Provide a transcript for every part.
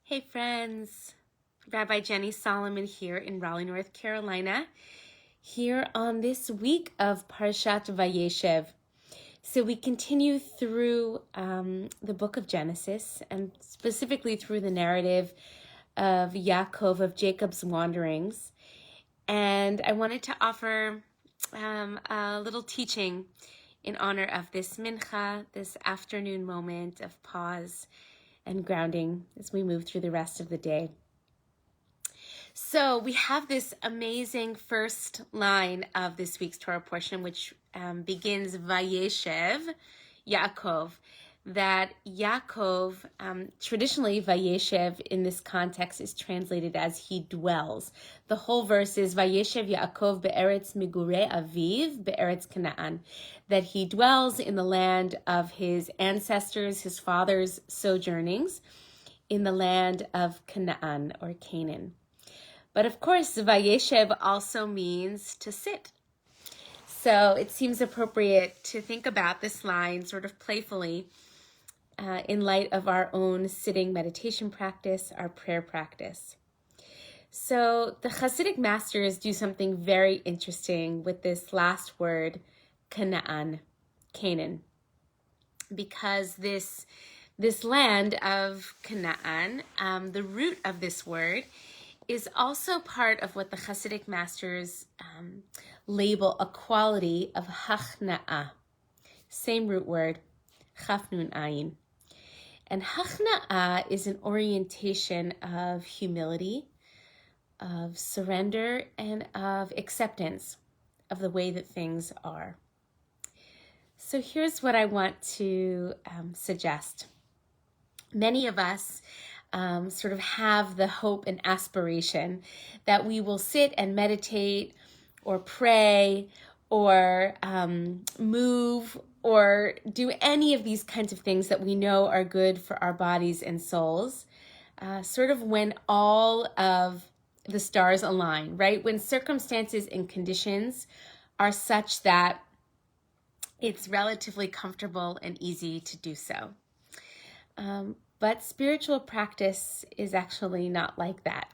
Hey friends, Rabbi Jenny Solomon here in Raleigh, North Carolina, here on this week of Parshat Vayeshev. So we continue through the book of Genesis and specifically through the narrative of Yaakov, of Jacob's wanderings. And I wanted to offer a little teaching in honor of this mincha, this afternoon moment of pause and grounding as we move through the rest of the day. So we have this amazing first line of this week's Torah portion, which begins Vayeshev, Yaakov. That Yaakov, traditionally Vayeshev in this context is translated as he dwells. The whole verse is Vayeshev Yaakov be'eretz migurei aviv be'eretz Canaan, that he dwells in the land of his ancestors, his father's sojournings, in the land of Canaan or Canaan. But of course, Vayeshev also means to sit. So it seems appropriate to think about this line sort of playfully in light of our own sitting meditation practice, our prayer practice. So the Hasidic masters do something very interesting with this last word, Canaan, Canaan, because this land of Canaan, the root of this word, is also part of what the Hasidic masters label a quality of Hakhna'ah. Same root word, Chaf Nun Ayin. And Hakhna'ah is an orientation of humility, of surrender, and of acceptance of the way that things are. So here's what I want to suggest. Many of us sort of have the hope and aspiration that we will sit and meditate or pray or move or do any of these kinds of things that we know are good for our bodies and souls, sort of when all of the stars align, right? When circumstances and conditions are such that it's relatively comfortable and easy to do so. But spiritual practice is actually not like that.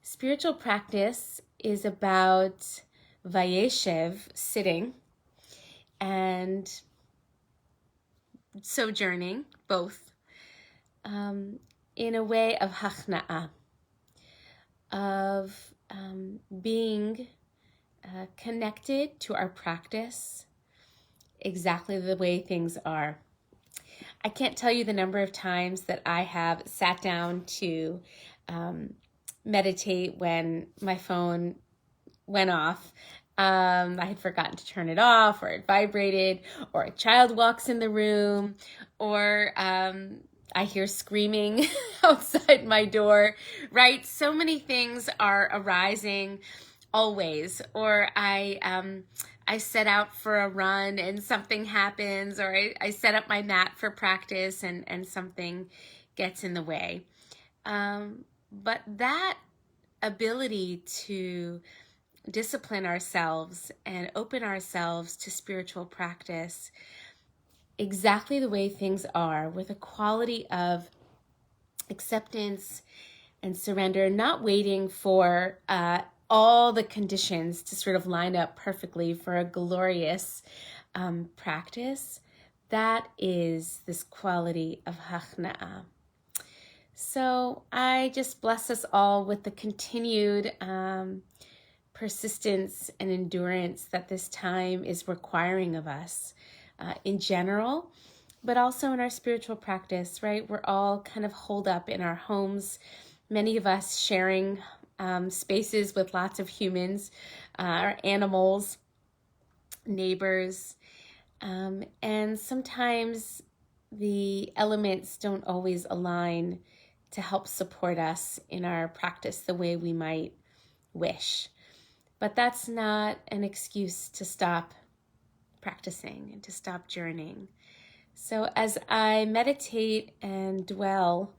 Spiritual practice is about Vayeshev, sitting, and sojourning, both, in a way of Hakhna'ah, of being connected to our practice exactly the way things are. I can't tell you the number of times that I have sat down to meditate when my phone went off. I had forgotten to turn it off, or it vibrated, or a child walks in the room, or I hear screaming outside my door, right? So many things are arising always. Or I set out for a run and something happens, or I set up my mat for practice and something gets in the way. But that ability to discipline ourselves and open ourselves to spiritual practice exactly the way things are, with a quality of acceptance and surrender, not waiting for all the conditions to sort of line up perfectly for a glorious practice, that is this quality of Hakhna'ah. So I just bless us all with the continued persistence and endurance that this time is requiring of us in general, but also in our spiritual practice, right? We're all kind of holed up in our homes, many of us sharing spaces with lots of humans, our animals, neighbors, and sometimes the elements don't always align to help support us in our practice the way we might wish. But that's not an excuse to stop practicing and to stop journeying. So as I meditate and dwell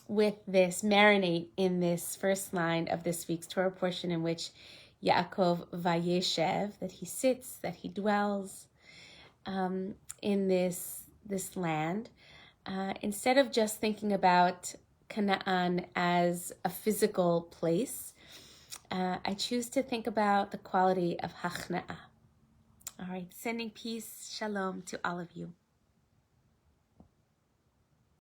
with this, marinate in this first line of this week's Torah portion, in which Yaakov Vayeshev, that he sits, that he dwells in this land, instead of just thinking about Canaan as a physical place, I choose to think about the quality of Hakhna'ah. All right, sending peace, shalom to all of you.